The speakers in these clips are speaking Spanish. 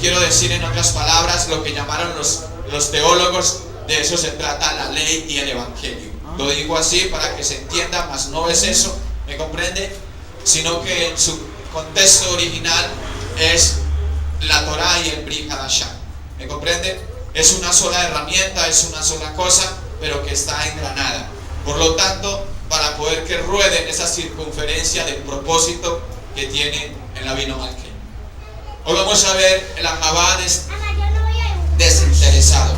quiero decir en otras palabras lo que llamaron los teólogos, de eso se trata la ley y el evangelio. Lo digo así para que se entienda, mas no es eso, ¿me comprende? Sino que en su contexto original es la Torá y el Brit Hadashah, ¿me comprende? Es una sola herramienta, es una sola cosa, pero que está engranada. Por lo tanto, para poder que ruede en esa circunferencia del propósito que tiene el Avinu Malkeinu. Hoy vamos a ver el Ahabá desinteresado.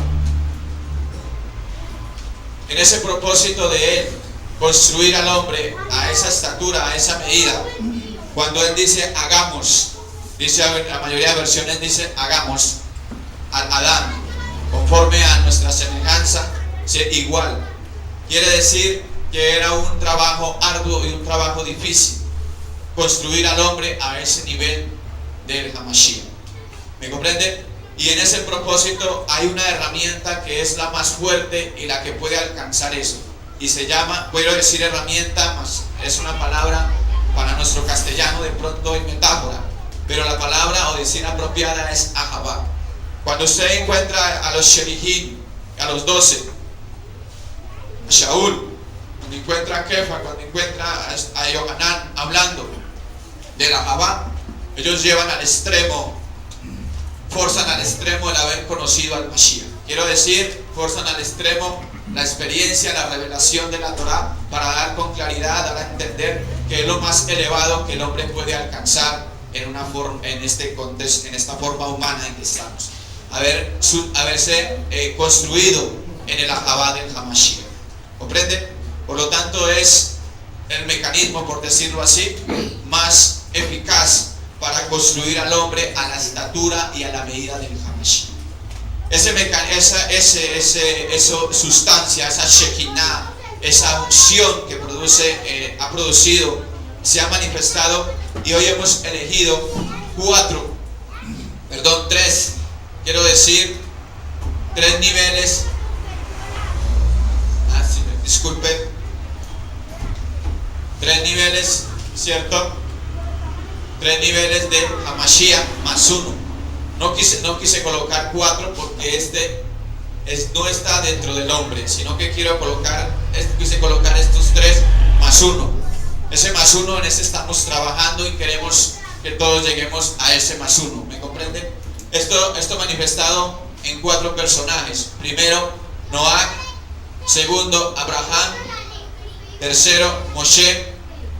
En ese propósito de él construir al hombre a esa estatura, a esa medida. Cuando él dice hagamos, dice, la mayoría de versiones dice hagamos al Adán conforme a nuestra semejanza, igual. Quiere decir que era un trabajo arduo y un trabajo difícil construir al hombre a ese nivel del Hamashiach. ¿Me comprende? Y en ese propósito hay una herramienta que es la más fuerte y la que puede alcanzar eso. Y se llama, quiero decir herramienta, más es una palabra para nuestro castellano de pronto en metáfora, pero la palabra o decir apropiada es Ahabá. Cuando usted encuentra a los Sherihim, a los 12, a Shaul, cuando encuentra a Kefa, cuando encuentra a Yohanan hablando de la Ahabá, ellos llevan al extremo, forzan al extremo el haber conocido al Mashiach. Quiero decir, forzan al extremo la experiencia, la revelación de la Torah, para dar con claridad, dar a entender que es lo más elevado que el hombre puede alcanzar en una forma, en este contexto, en esta forma humana en que estamos. Haberse construido en el Ahabá del Hamashiach. ¿Comprende? Por lo tanto, es el mecanismo, por decirlo así, más eficaz para construir al hombre a la estatura y a la medida del Hamashiach. Esa sustancia, esa Shekinah, esa unción que ha producido, se ha manifestado, y hoy hemos elegido tres, quiero decir, 3 niveles. Disculpe, 3 niveles, ¿cierto? 3 niveles de Hamashiach más 1. No quise colocar 4 porque no está dentro del hombre, sino que quise colocar estos 3 más 1. Ese más 1, en ese estamos trabajando y queremos que todos lleguemos a ese más 1. ¿Me comprenden? Esto manifestado en 4 personajes. Primero, Noah. Segundo, Abraham. Tercero, Moshe.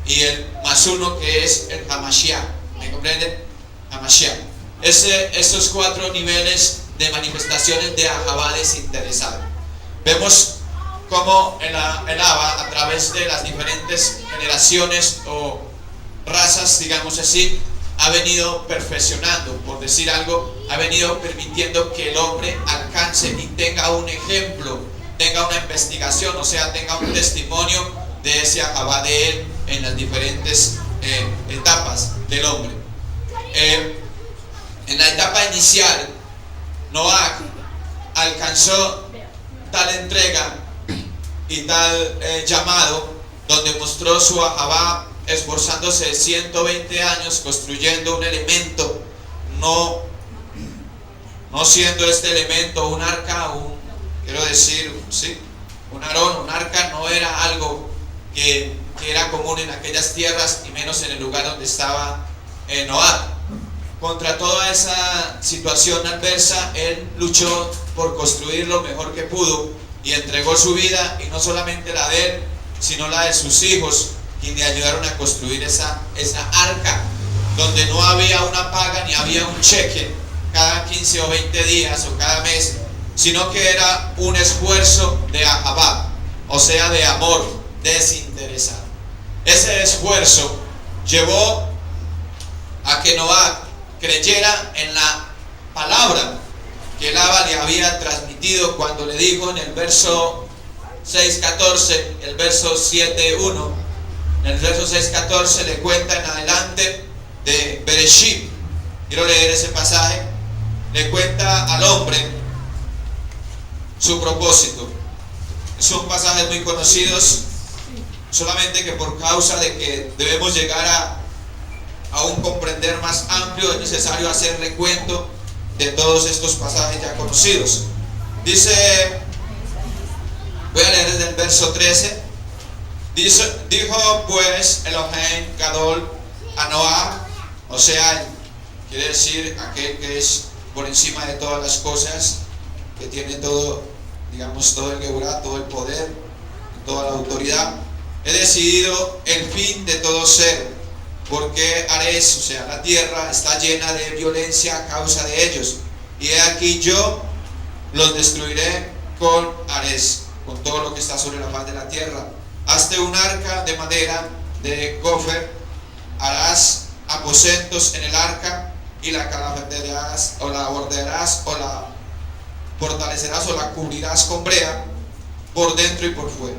Y el más 1 que es el Hamashiach. ¿Me comprenden? Hamashiach. Esos 4 niveles de manifestaciones de Ahabá desinteresado. Vemos cómo el Abba, a través de las diferentes generaciones o razas, digamos así, ha venido perfeccionando, por decir algo, ha venido permitiendo que el hombre alcance y tenga un ejemplo, tenga una investigación, o sea, tenga un testimonio de ese Ahabá de él en las diferentes etapas del hombre. En la etapa inicial, Noah alcanzó tal entrega y tal llamado, donde mostró su Ahabá, esforzándose 120 años construyendo un elemento, no siendo este elemento un arca, un arón, un arca no era algo que era común en aquellas tierras, y menos en el lugar donde estaba Noah. Contra toda esa situación adversa, él luchó por construir lo mejor que pudo y entregó su vida, y no solamente la de él, sino la de sus hijos, quienes le ayudaron a construir esa arca, donde no había una paga ni había un cheque cada 15 o 20 días o cada mes, sino que era un esfuerzo de Ahabá, o sea, de amor desinteresado. Ese esfuerzo llevó a que Noah creyera en la palabra que el Abba le había transmitido cuando le dijo en el verso 6:14, el verso 7:1, en el verso 6:14 le cuenta en adelante de Bereshit. Quiero leer ese pasaje. Le cuenta al hombre su propósito. Son pasajes muy conocidos, solamente que por causa de que debemos llegar a un comprender más amplio, es necesario hacer recuento de todos estos pasajes ya conocidos. Dice, voy a leer desde el verso 13. Dijo pues Elohim Gadol a Noah, o sea, quiere decir aquel que es por encima de todas las cosas, que tiene todo, digamos, todo el Geburá, todo el poder, toda la autoridad. He decidido el fin de todo ser, porque Ares, o sea, la tierra, está llena de violencia a causa de ellos. Y he aquí yo los destruiré con Ares, con todo lo que está sobre la faz de la tierra. Hazte un arca de madera de gofer, harás aposentos en el arca y la calafatearás, o la bordearás, o la fortalecerás, o la cubrirás con brea por dentro y por fuera.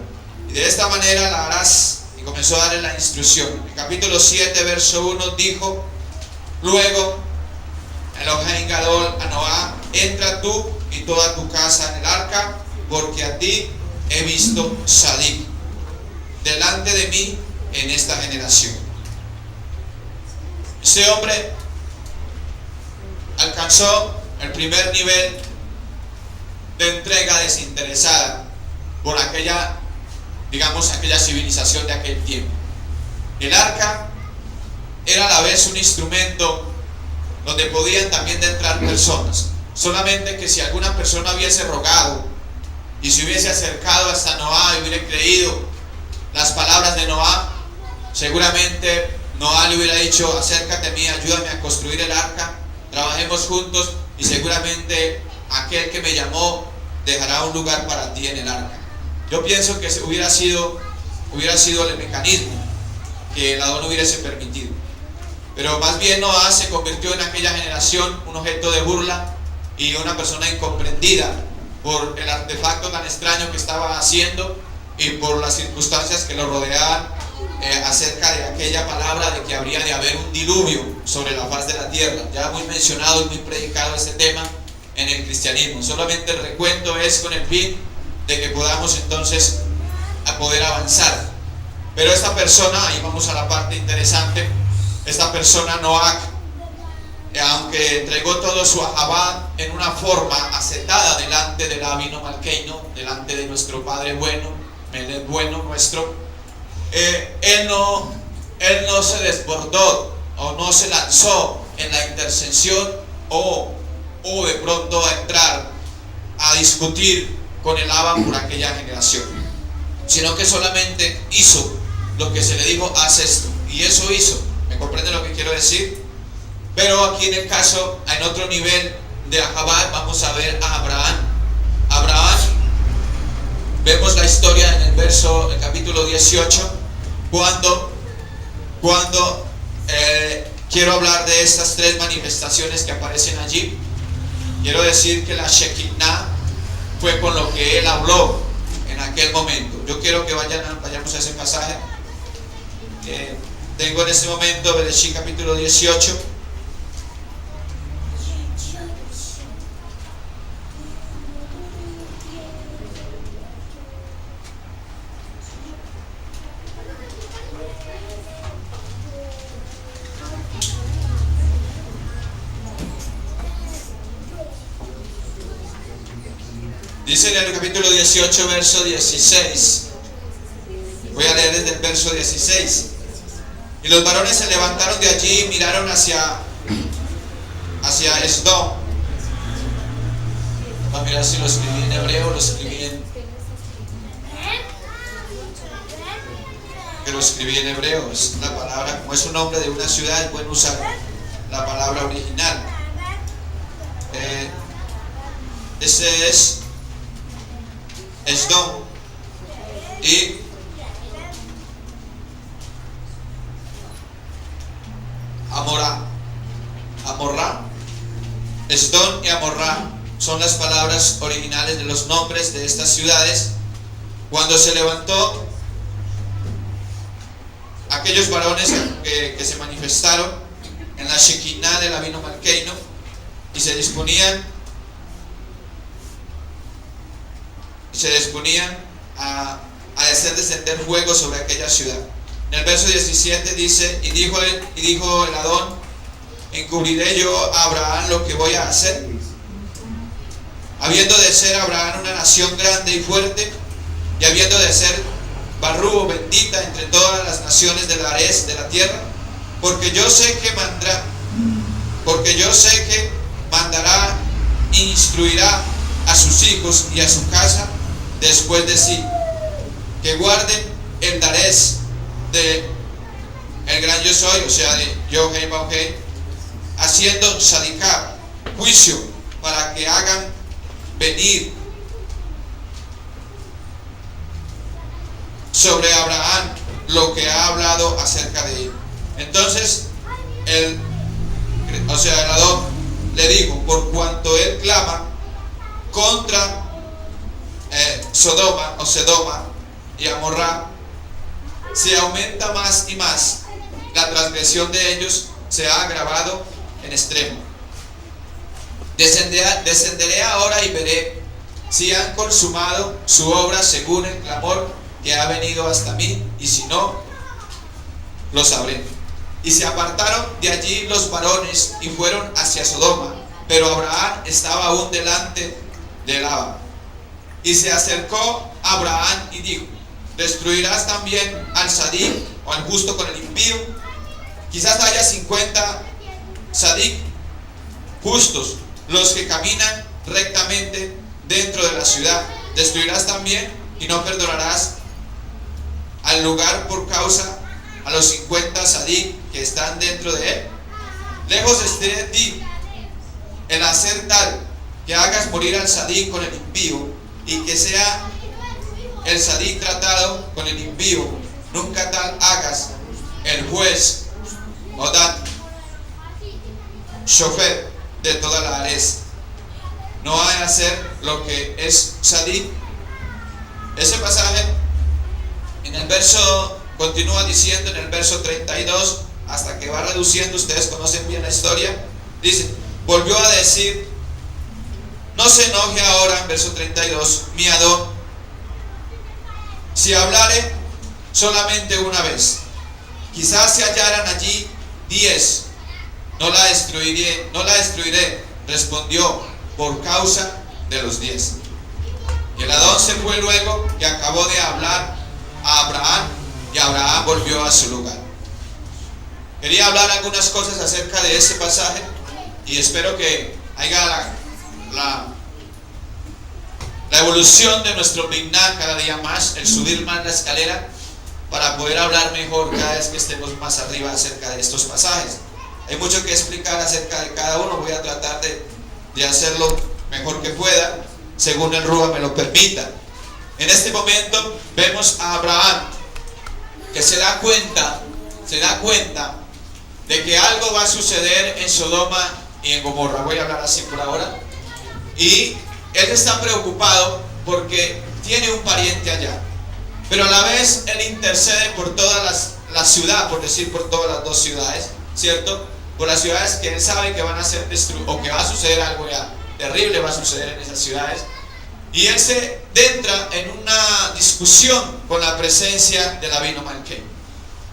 Y de esta manera la harás. Y comenzó a darle la instrucción. En el capítulo 7, verso 1 dijo: luego Elohim Gadol a Noah, entra tú y toda tu casa en el arca, porque a ti he visto Sadik delante de mí en esta generación. Este hombre alcanzó el primer nivel de entrega desinteresada por aquella, digamos, aquella civilización de aquel tiempo. El arca era a la vez un instrumento donde podían también entrar personas, solamente que si alguna persona hubiese rogado y se hubiese acercado hasta Noah y hubiera creído las palabras de Noah, seguramente Noah le hubiera dicho: acércate a mí, ayúdame a construir el arca, trabajemos juntos, y seguramente aquel que me llamó dejará un lugar para ti en el arca. Yo pienso que hubiera sido el mecanismo que el Adón hubiese permitido. Pero más bien Noah se convirtió en aquella generación un objeto de burla y una persona incomprendida por el artefacto tan extraño que estaba haciendo y por las circunstancias que lo rodeaban, acerca de aquella palabra de que habría de haber un diluvio sobre la faz de la tierra. Ya muy mencionado y muy predicado este tema en el cristianismo. Solamente el recuento es con el fin de que podamos entonces a poder avanzar. Pero esta persona, ahí vamos a la parte interesante, esta persona Noach, aunque entregó todo su ahabá en una forma aceptada delante del Abino Malkeino, delante de nuestro Padre bueno, Melech bueno nuestro, él no se desbordó o no se lanzó en la intercesión o de pronto a entrar a discutir con el Abba por aquella generación, sino que solamente hizo lo que se le dijo: haz esto, y eso hizo. ¿Me comprende lo que quiero decir? Pero aquí en el caso, en otro nivel de Ahabad, vamos a ver a Abraham. Abraham, vemos la historia en el capítulo 18, cuando quiero hablar de estas tres manifestaciones que aparecen allí. Quiero decir que la Shekinah fue con lo que él habló en aquel momento. Yo quiero que vayamos a ese pasaje. Tengo en este momento Bereshit capítulo 18. Dice en el capítulo 18, verso 16. Voy a leer desde el verso 16. Y los varones se levantaron de allí y miraron hacia Esdom. Vamos a mirar si lo escribí en hebreo o lo escribí en hebreo. Es la palabra, como es un nombre de una ciudad, es bueno usar la palabra original. Ese es Esdom y Amorrá. Esdom y Amorrá son las palabras originales de los nombres de estas ciudades. Cuando se levantó aquellos varones que se manifestaron en la Shekinah del Abino Malkeino y se disponían a hacer descender fuego sobre aquella ciudad. En el verso 17 dice: y dijo el Adón: ¿encubriré yo a Abraham lo que voy a hacer? Habiendo de ser Abraham una nación grande y fuerte, y habiendo de ser Barrú bendita entre todas las naciones de la Arés de la tierra, porque yo sé que mandará e instruirá a sus hijos y a su casa después de sí, que guarden el Darés de el gran yo soy, o sea, de Yohei Bauhei, haciendo Sadikah, juicio, para que hagan venir sobre Abraham lo que ha hablado acerca de él. Entonces el Adón le dijo: por cuanto él clama contra Sodoma y Amorra, se aumenta más y más, la transgresión de ellos se ha agravado en extremo. Descenderé ahora y veré si han consumado su obra según el clamor que ha venido hasta mí, y si no, lo sabré. Y se apartaron de allí los varones y fueron hacia Sodoma, pero Abraham estaba aún delante de Labán. Y se acercó a Abraham y dijo: ¿destruirás también al Sadik o al justo con el impío? Quizás haya 50 Sadik justos, los que caminan rectamente dentro de la ciudad. ¿Destruirás también y no perdonarás al lugar por causa a los 50 Sadik que están dentro de él? Lejos esté de ti el hacer tal que hagas morir al Sadik con el impío, y que sea el Sadik tratado con el impío. Nunca tal hagas el juez Odad Shofet de toda la Ares. No hay hacer lo que es Sadik. Ese pasaje en el verso continúa diciendo, en el verso 32, hasta que va reduciendo. Ustedes conocen bien la historia. Dice: volvió a decir: no se enoje ahora, en verso 32, mi Adón, si hablare solamente una vez. Quizás se hallaran allí 10. No la destruiré, respondió, por causa de los 10. Y el Adón se fue luego que acabó de hablar a Abraham, y Abraham volvió a su lugar. Quería hablar algunas cosas acerca de ese pasaje, y espero que haya la evolución de nuestro Binah cada día más, el subir más la escalera, para poder hablar mejor cada vez que estemos más arriba acerca de estos pasajes. Hay mucho que explicar acerca de cada uno. Voy a tratar de hacerlo mejor que pueda, según el Ruach me lo permita. En este momento vemos a Abraham, que se da cuenta de que algo va a suceder en Sodoma y en Gomorra. Voy a hablar así por ahora. Y él está preocupado porque tiene un pariente allá, pero a la vez él intercede por toda la ciudad, por decir por todas las dos ciudades, ¿cierto? Por las ciudades que él sabe que van a ser destruidas, o que va a suceder algo ya terrible, va a suceder en esas ciudades. Y él se adentra en una discusión con la presencia del Abino Malkei.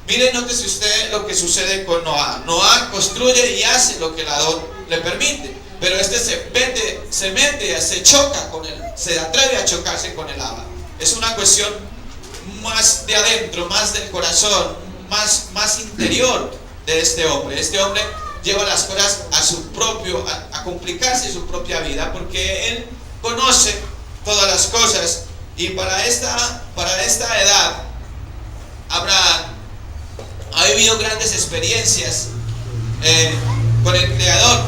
Miren, nótese usted lo que sucede con Noah. Noah construye y hace lo que el Adón le permite, pero se choca con él, se atreve a chocarse con el Abba. Es una cuestión más de adentro, más del corazón, más interior de este hombre. Este hombre lleva las cosas a complicarse su propia vida, porque él conoce todas las cosas. Y para esta edad, Abraham ha vivido grandes experiencias con el Creador.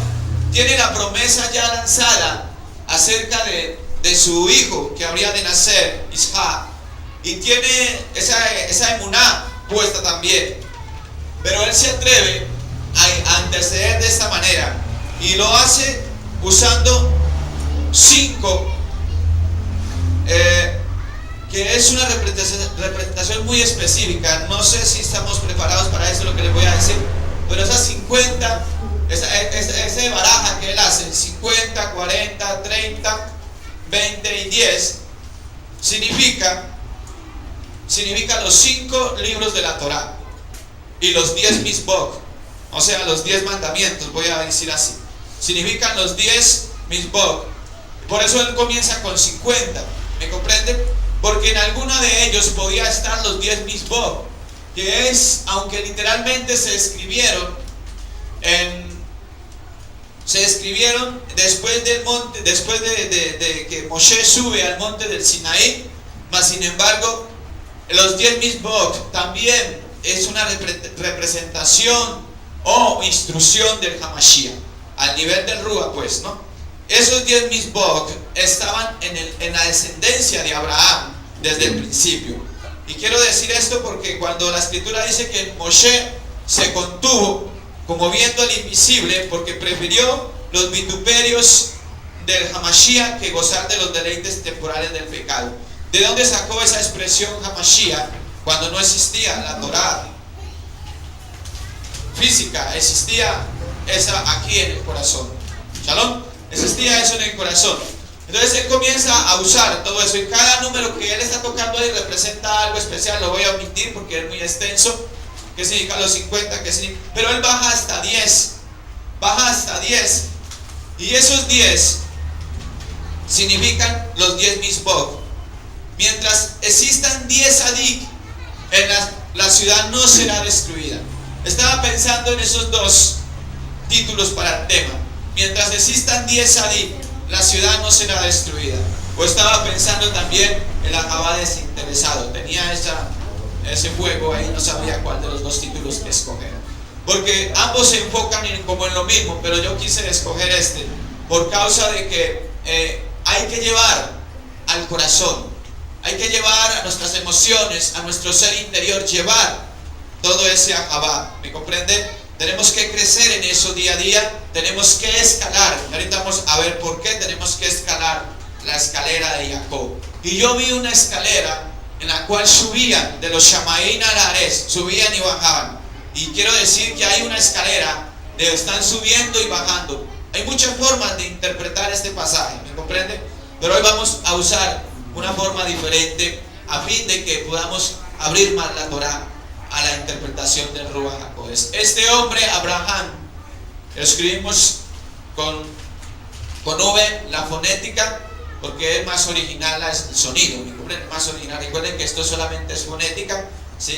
Tiene la promesa ya lanzada acerca de su hijo que habría de nacer, Isaac, y tiene esa emuná puesta también. Pero él se atreve a interceder de esta manera, y lo hace usando 5, que es una representación muy específica. No sé si estamos preparados para eso, lo que les voy a decir, pero esas 50, ese baraja que él hace, 50, 40, 30, 20 y 10, significa los 5 libros de la Torá y los 10 misbok, o sea, los 10 mandamientos, voy a decir así. Significan los 10 misbog. Por eso él comienza con 50, ¿me comprende? Porque en alguno de ellos podía estar los 10 misbog, que es, aunque literalmente se escribieron después del monte, después de que Moshe sube al monte del Sinaí, mas sin embargo, los 10 misbog también es una representación o instrucción del Hamashiach, al nivel del Rúa, pues, ¿no? Esos 10 misbog estaban en la descendencia de Abraham desde el principio. Y quiero decir esto porque cuando la escritura dice que Moshe se contuvo como viendo el invisible, porque prefirió los vituperios del Hamashiach que gozar de los deleites temporales del pecado. ¿De dónde sacó esa expresión Hamashiach cuando no existía la Torá física? Existía esa aquí en el corazón. ¿Shalom? Existía eso en el corazón. Entonces él comienza a usar todo eso, y cada número que él está tocando ahí representa algo especial. Lo voy a omitir porque es muy extenso. ¿Qué significa los 50? ¿Qué significa? Pero él baja hasta 10. Baja hasta 10. Y esos 10 significan los 10 misbog. Mientras existan 10 sadik, la ciudad no será destruida. Estaba pensando en esos dos títulos para el tema. Mientras existan 10 sadik, la ciudad no será destruida. O estaba pensando también en la Jabá desinteresado. Tenía ese juego ahí, no sabía cuál de los dos títulos que escoger. Porque ambos se enfocan como en lo mismo, pero yo quise escoger este por causa de que hay que llevar al corazón, hay que llevar a nuestras emociones, a nuestro ser interior, llevar todo ese Jabá. ¿Me comprende? Tenemos que crecer en eso día a día, tenemos que escalar. Ahorita vamos a ver por qué tenemos que escalar la escalera de Jacob. Y yo vi una escalera en la cual subían de los Shamaín al Ares, subían y bajaban. Y quiero decir que hay una escalera de están subiendo y bajando. Hay muchas formas de interpretar este pasaje, ¿me comprende? Pero hoy vamos a usar una forma diferente a fin de que podamos abrir más la Torá a la interpretación del Ruach HaKodesh. Este hombre, Abraham, escribimos con V la fonética, porque es más original el sonido, más original. Recuerden que esto solamente es fonética. Si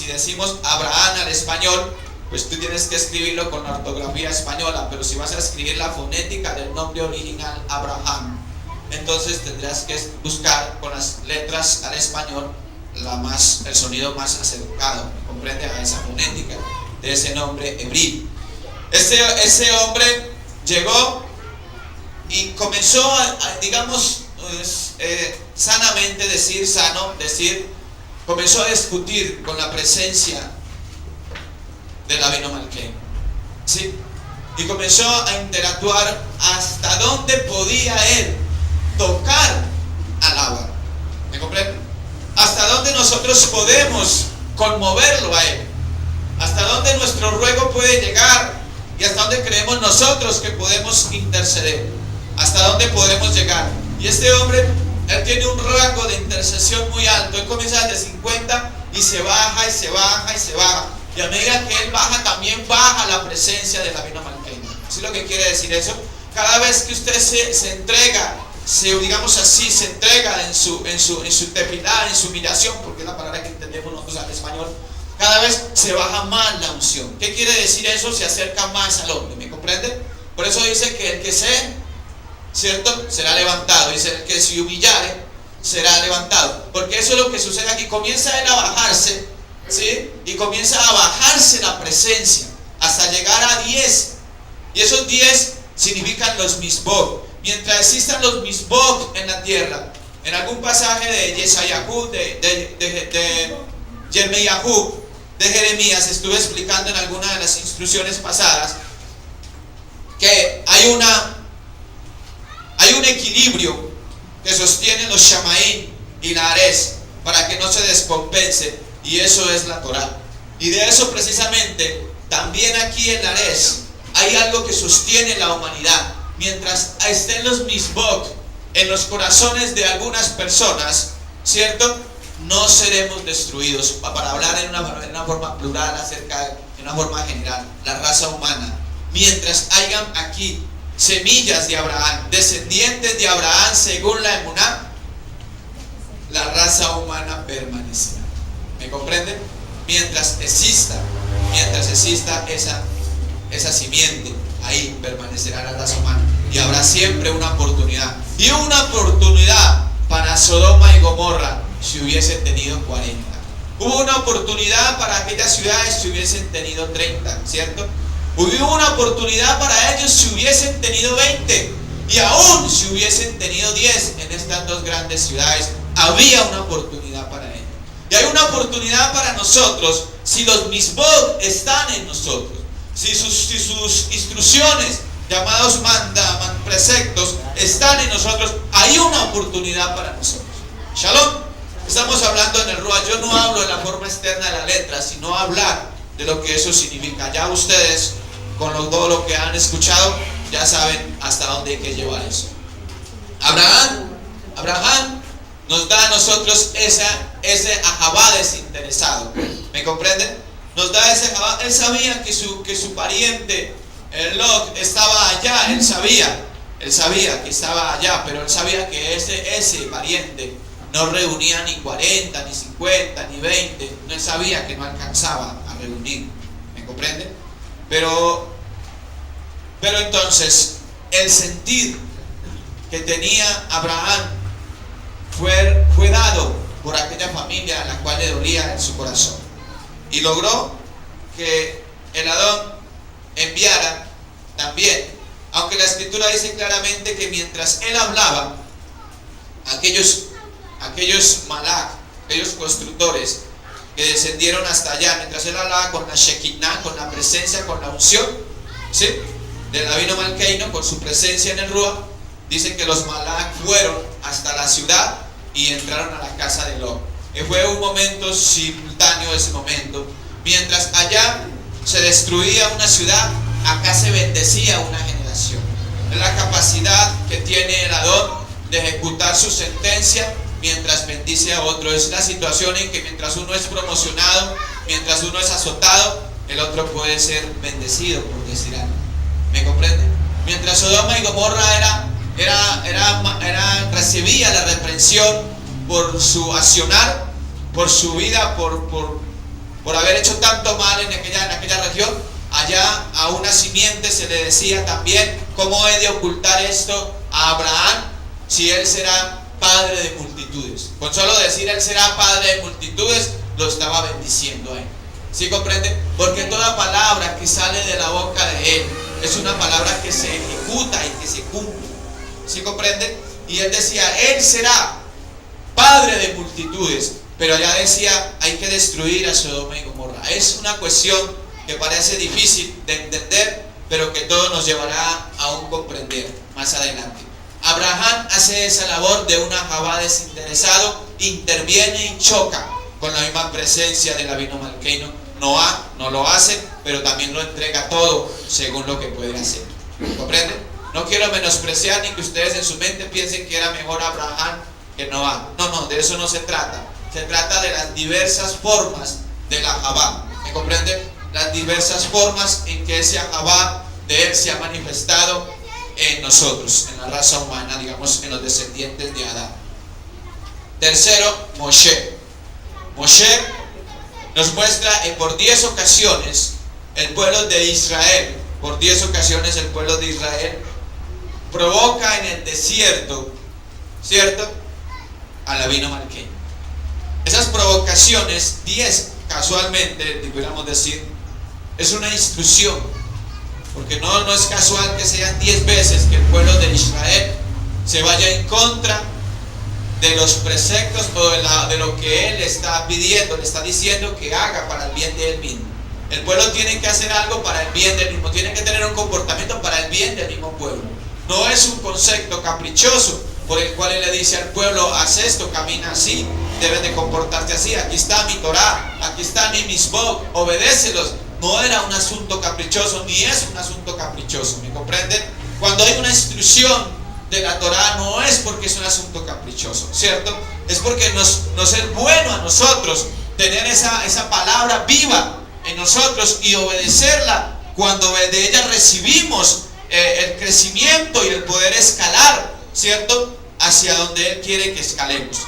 decimos Abraham al español, pues tú tienes que escribirlo con la ortografía española, pero si vas a escribir la fonética del nombre original Abraham, entonces tendrás que buscar con las letras al español el sonido más acercado, comprende, a esa fonética de ese nombre hebreo. Ese hombre llegó y comenzó digamos, sanamente comenzó a discutir con la presencia del Abino Malkeinu, ¿sí? Y comenzó a interactuar hasta dónde podía él tocar al agua. ¿Me comprende? Hasta dónde nosotros podemos conmoverlo a él, hasta dónde nuestro ruego puede llegar y hasta dónde creemos nosotros que podemos interceder, hasta dónde podemos llegar. Y este hombre, él tiene un rango de intercesión muy alto. Él comienza desde 50 y se baja y se baja y se baja, y a medida que él baja, también baja la presencia de la Abino Malkeinu. ¿Sí lo que quiere decir eso? Cada vez que usted se entrega, digamos así, se entrega en su tefilá, en su humillación, porque es la palabra que entendemos nosotros al español, cada vez se baja más la unción. ¿Qué quiere decir eso? Se acerca más al hombre, ¿me comprende? Por eso dice que el que ¿cierto?, será levantado. Dice, el que se humillare será levantado. Porque eso es lo que sucede aquí. Comienza él a bajarse, ¿sí? Y comienza a bajarse la presencia hasta llegar a 10. Y esos 10 significan los misbog. Mientras existan los misbog en la tierra, en algún pasaje de Yeshayahu, de Yermeyahu, de Jeremías, estuve explicando en alguna de las instrucciones pasadas que hay un equilibrio que sostiene los Shamaín y la Ares para que no se descompense, y eso es la Torá. Y de eso precisamente también aquí en la Ares hay algo que sostiene la humanidad. Mientras estén los misbog en los corazones de algunas personas, ¿cierto?, no seremos destruidos. Para hablar en una forma plural en una forma general, la raza humana, mientras hayan aquí semillas de Abraham, descendientes de Abraham según la emuná, la raza humana permanecerá. ¿Me comprenden? Mientras exista esa simiente, ahí permanecerá la raza humana. Y habrá siempre una oportunidad. Y una oportunidad para Sodoma y Gomorra si hubiesen tenido 40. Hubo una oportunidad para aquellas ciudades si hubiesen tenido 30, ¿cierto? Hubo una oportunidad para ellos si hubiesen tenido 20. Y aún si hubiesen tenido 10 en estas dos grandes ciudades, había una oportunidad para ellos. Y hay una oportunidad para nosotros si los misbod están en nosotros. Si sus instrucciones, llamados preceptos, están en nosotros, hay una oportunidad para nosotros. Shalom. Estamos hablando en el Ruach. Yo no hablo en la forma externa de la letra, sino hablar de lo que eso significa. Ya ustedes, con todo lo que han escuchado, ya saben hasta dónde hay que llevar eso. Abraham nos da a nosotros ese ahabá desinteresado. ¿Me comprenden? Nos da ese ahabá. Él sabía que su pariente, el Lot, estaba allá. Él sabía que estaba allá, pero él sabía que ese pariente no reunía ni 40, ni 50, ni 20. Él sabía que no alcanzaba a reunir. ¿Me comprenden? Pero entonces, el sentir que tenía Abraham fue dado por aquella familia a la cual le dolía en su corazón. Y logró que el Adón enviara también, aunque la escritura dice claramente que mientras él hablaba, aquellos malak, aquellos constructores que descendieron hasta allá, mientras él hablaba con la Shekinah, con la presencia, con la unción, ¿sí?, del Abino Malkeino, con su presencia en el Ruach, dice que los malak fueron hasta la ciudad y entraron a la casa de Lot. Y fue un momento simultáneo ese momento. Mientras allá se destruía una ciudad, acá se bendecía una generación. Es la capacidad que tiene el Adón de ejecutar su sentencia mientras bendice a otro. Es la situación en que mientras uno es promocionado, mientras uno es azotado, el otro puede ser bendecido, por decir algo. ¿Me comprenden? Mientras Sodoma y Gomorra recibía la reprensión por su accionar, por su vida, por haber hecho tanto mal en aquella región, allá a una simiente se le decía también: ¿cómo he de ocultar esto a Abraham si él será padre de multitudes? Con solo decir él será padre de multitudes, lo estaba bendiciendo a él. ¿Sí comprende? Porque toda palabra que sale de la boca de él es una palabra que se ejecuta y que se cumple. ¿Sí comprende? Y él decía, él será padre de multitudes, pero ya decía, hay que destruir a Sodoma y Gomorra. Es una cuestión que parece difícil de entender, pero que todo nos llevará a un comprender más adelante. Abraham hace esa labor de un ahabá desinteresado, interviene y choca con la misma presencia del Abino Malkeino. Noah no lo hace, pero también lo entrega todo según lo que puede hacer. ¿Comprenden? No quiero menospreciar ni que ustedes en su mente piensen que era mejor Abraham que Noah. No, de eso no se trata. Se trata de las diversas formas del ahabá. ¿Me comprenden? Las diversas formas en que ese ahabá de él se ha manifestado en nosotros, en la raza humana, digamos, en los descendientes de Adán. Tercero, Moshe nos muestra por 10 ocasiones el pueblo de Israel, por 10 ocasiones el pueblo de Israel provoca en el desierto, ¿cierto?, al Abino Malkeino. Esas provocaciones, 10 casualmente, pudiéramos decir, es una instrucción, porque no es casual que sean 10 veces que el pueblo de Israel se vaya en contra de los preceptos o de lo que él está pidiendo, le está diciendo que haga para el bien de él mismo. El pueblo tiene que hacer algo para el bien del mismo, tiene que tener un comportamiento para el bien del mismo pueblo. No es un concepto caprichoso por el cual él le dice al pueblo, haz esto, camina así, debes de comportarte así, aquí está mi Torah, aquí está mi misbot, obedécelos. No era un asunto caprichoso, ni es un asunto caprichoso, ¿me comprenden? Cuando hay una instrucción de la Torah no es porque es un asunto caprichoso, ¿cierto? es porque nos es bueno a nosotros tener esa palabra viva en nosotros y obedecerla cuando de ella recibimos el crecimiento y el poder escalar, ¿cierto? Hacia donde Él quiere que escalemos.